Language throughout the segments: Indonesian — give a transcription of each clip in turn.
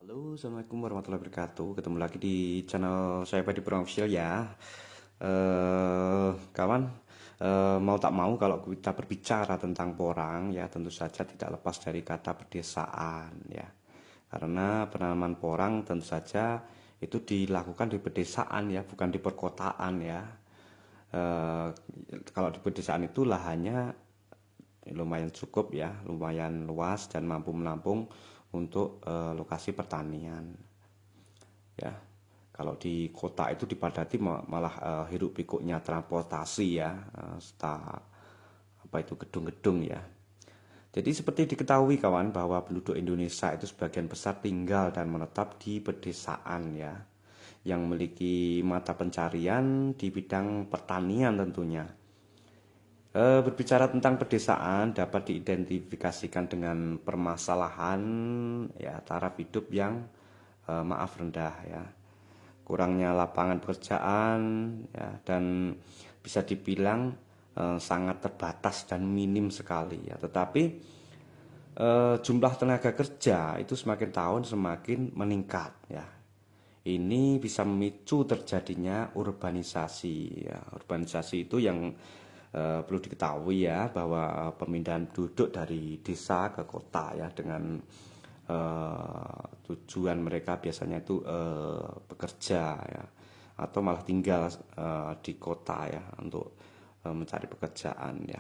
Halo, assalamualaikum warahmatullahi wabarakatuh. Ketemu lagi di channel saya Padi Purwang Official ya. Kawan, mau tak mau kalau kita berbicara tentang porang ya, tentu saja tidak lepas dari kata pedesaan ya. Karena penanaman porang tentu saja itu dilakukan di pedesaan ya, bukan di perkotaan ya. Eh, Kalau di pedesaan itu lahannya lumayan cukup ya, lumayan luas dan mampu menampung untuk lokasi pertanian. Ya, kalau di kota itu dipadati malah hiruk pikuknya transportasi ya, apa itu gedung-gedung ya. Jadi seperti diketahui kawan bahwa penduduk Indonesia itu sebagian besar tinggal dan menetap di pedesaan ya, yang memiliki mata pencarian di bidang pertanian tentunya. Berbicara tentang pedesaan dapat diidentifikasikan dengan permasalahan ya taraf hidup yang maaf rendah ya, kurangnya lapangan pekerjaan ya, dan bisa dibilang sangat terbatas dan minim sekali ya. Tetapi jumlah tenaga kerja itu semakin tahun semakin meningkat ya. Ini bisa memicu terjadinya urbanisasi ya. Urbanisasi itu yang perlu diketahui ya, bahwa pemindahan penduduk dari desa ke kota ya, dengan tujuan mereka biasanya itu bekerja ya, atau malah tinggal di kota ya untuk mencari pekerjaan ya.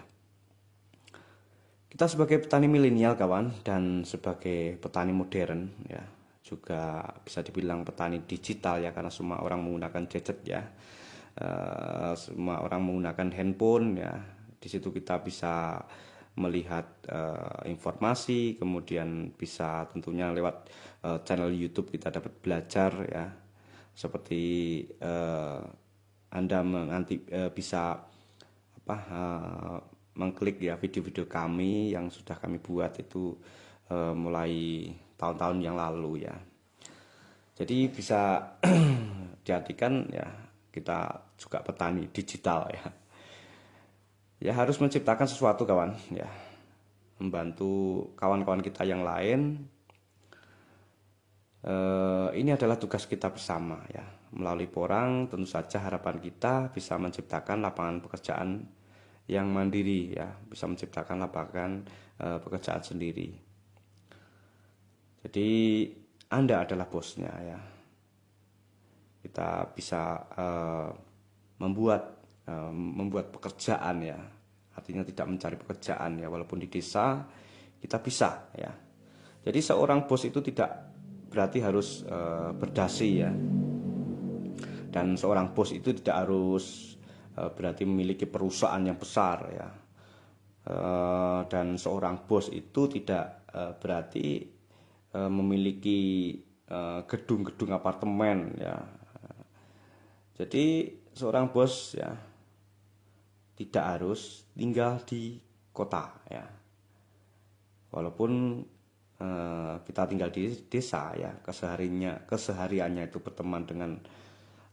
Kita sebagai petani milenial kawan, dan sebagai petani modern ya, juga bisa dibilang petani digital ya, karena semua orang menggunakan gadget ya. Semua orang menggunakan handphone ya. Di situ kita bisa melihat informasi, kemudian bisa tentunya lewat channel YouTube kita dapat belajar ya. Seperti Anda nanti bisa apa mengklik ya video-video kami yang sudah kami buat itu mulai tahun-tahun yang lalu ya. Jadi bisa diartikan ya, kita juga petani digital ya. Ya harus menciptakan sesuatu kawan ya, membantu kawan-kawan kita yang lain. Ini adalah tugas kita bersama ya. Melalui porang tentu saja harapan kita bisa menciptakan lapangan pekerjaan yang mandiri ya, bisa menciptakan lapangan pekerjaan sendiri. Jadi Anda adalah bosnya ya. Kita bisa membuat pekerjaan ya, artinya tidak mencari pekerjaan ya, walaupun di desa kita bisa ya. Jadi seorang bos itu tidak berarti harus berdasi ya, dan seorang bos itu tidak harus berarti memiliki perusahaan yang besar ya. Dan seorang bos itu tidak berarti memiliki gedung-gedung apartemen ya. Jadi seorang bos ya tidak harus tinggal di kota ya. Walaupun kita tinggal di desa ya, kesehariannya itu berteman dengan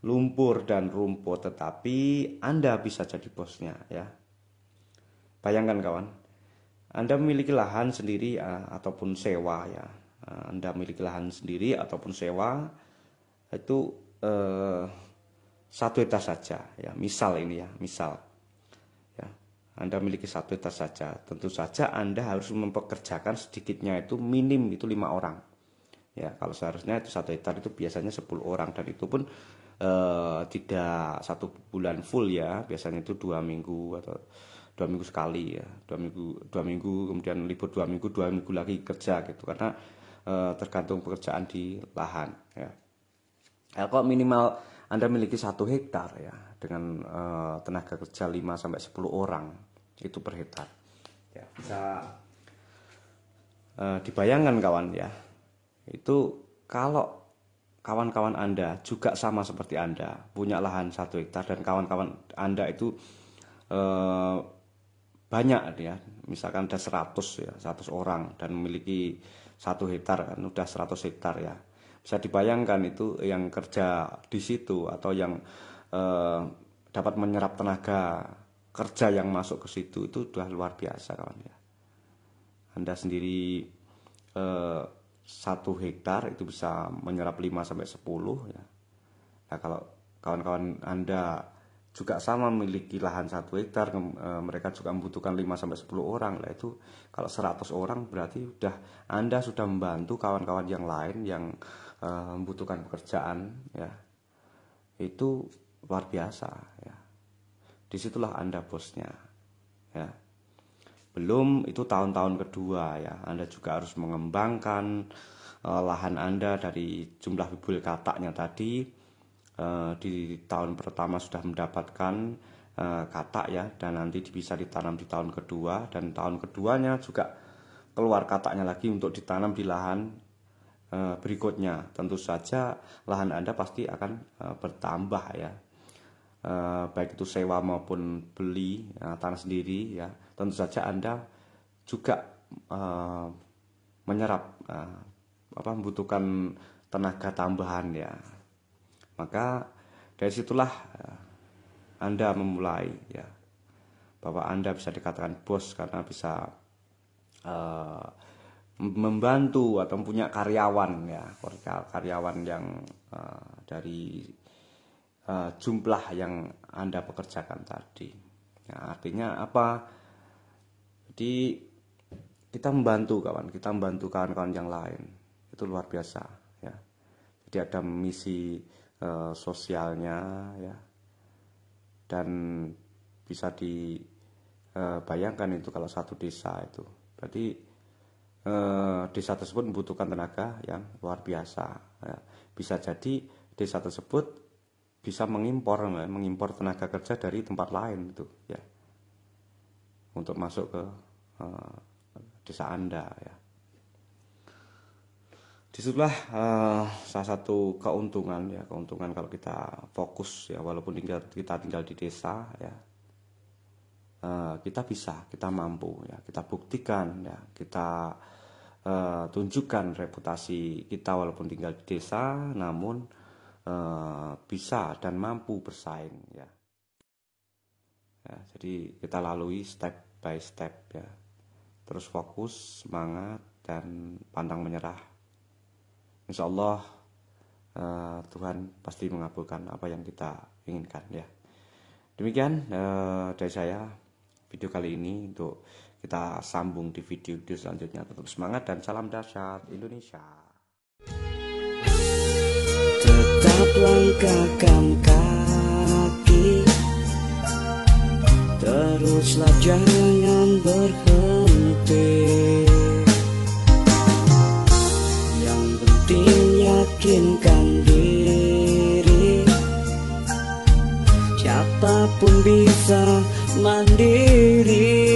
lumpur dan rumput, tetapi Anda bisa jadi bosnya ya. Bayangkan kawan, Anda memiliki lahan sendiri ataupun sewa ya. Anda memiliki lahan sendiri ataupun sewa, itu satu etas saja ya, misal ini ya, misal ya, Anda memiliki satu etas saja, tentu saja Anda harus mempekerjakan sedikitnya itu minim itu 5 orang ya. Kalau seharusnya itu satu hektar itu biasanya 10 orang, dan itu pun tidak 1 bulan full ya, biasanya itu 2 minggu atau 2 minggu sekali ya, 2 minggu kemudian libur 2 minggu, 2 minggu lagi kerja gitu, karena tergantung pekerjaan di lahan ya. Kalau minimal Anda memiliki 1 hektar ya, dengan tenaga kerja 5 sampai 10 orang itu per hektar ya, bisa dibayangkan kawan ya. Itu kalau kawan-kawan Anda juga sama seperti Anda, punya lahan 1 hektar, dan kawan-kawan Anda itu eh, banyak ya, misalkan ada 100 ya, 100 orang dan memiliki 1 hektar, kan udah 100 hektar ya. Bisa dibayangkan itu yang kerja di situ atau yang eh, dapat menyerap tenaga kerja yang masuk ke situ itu sudah luar biasa kawan ya. Anda sendiri 1 hektar itu bisa menyerap 5 sampai 10 ya. Nah, kalau kawan-kawan Anda juga sama memiliki lahan 1 hektar, mereka juga membutuhkan 5 sampai 10 orang. Lah itu kalau 100 orang berarti Anda sudah membantu kawan-kawan yang lain yang membutuhkan pekerjaan ya. Itu luar biasa ya. Disitulah Anda bosnya ya. Belum itu tahun-tahun kedua ya, Anda juga harus mengembangkan lahan Anda dari jumlah bibul kataknya tadi. Di tahun pertama sudah mendapatkan katak ya, dan nanti bisa ditanam di tahun kedua, dan tahun keduanya juga keluar kataknya lagi untuk ditanam di lahan berikutnya. Tentu saja lahan Anda pasti akan bertambah ya. Baik itu sewa maupun beli tanah sendiri ya, tentu saja Anda juga menyerap membutuhkan tenaga tambahan ya. Maka dari situlah Anda memulai ya, bahwa Anda bisa dikatakan bos karena bisa membantu atau punya karyawan ya, karyawan yang dari jumlah yang Anda pekerjakan tadi. Ya, artinya apa? Jadi kita membantu kawan-kawan yang lain. Itu luar biasa ya. Jadi ada misi sosialnya ya. Dan bisa dibayangkan itu kalau satu desa itu. Berarti desa tersebut membutuhkan tenaga yang luar biasa ya. Bisa jadi desa tersebut bisa mengimpor tenaga kerja dari tempat lain itu ya, untuk masuk ke desa Anda ya. Disitulah salah satu keuntungan kalau kita fokus ya, walaupun kita tinggal di desa ya, kita mampu ya, kita buktikan ya, kita tunjukkan reputasi kita walaupun tinggal di desa, namun bisa dan mampu bersaing ya. Jadi kita lalui step by step ya, terus fokus, semangat, dan pantang menyerah. Insya Allah Tuhan pasti mengabulkan apa yang kita inginkan ya. Demikian dari saya video kali ini. Untuk kita sambung di video selanjutnya. Tetap semangat dan salam dahsyat Indonesia. Tetap langkahkan kaki, teruslah jangan berhenti. Yang penting yakinkan diri, siapapun bisa mandiri.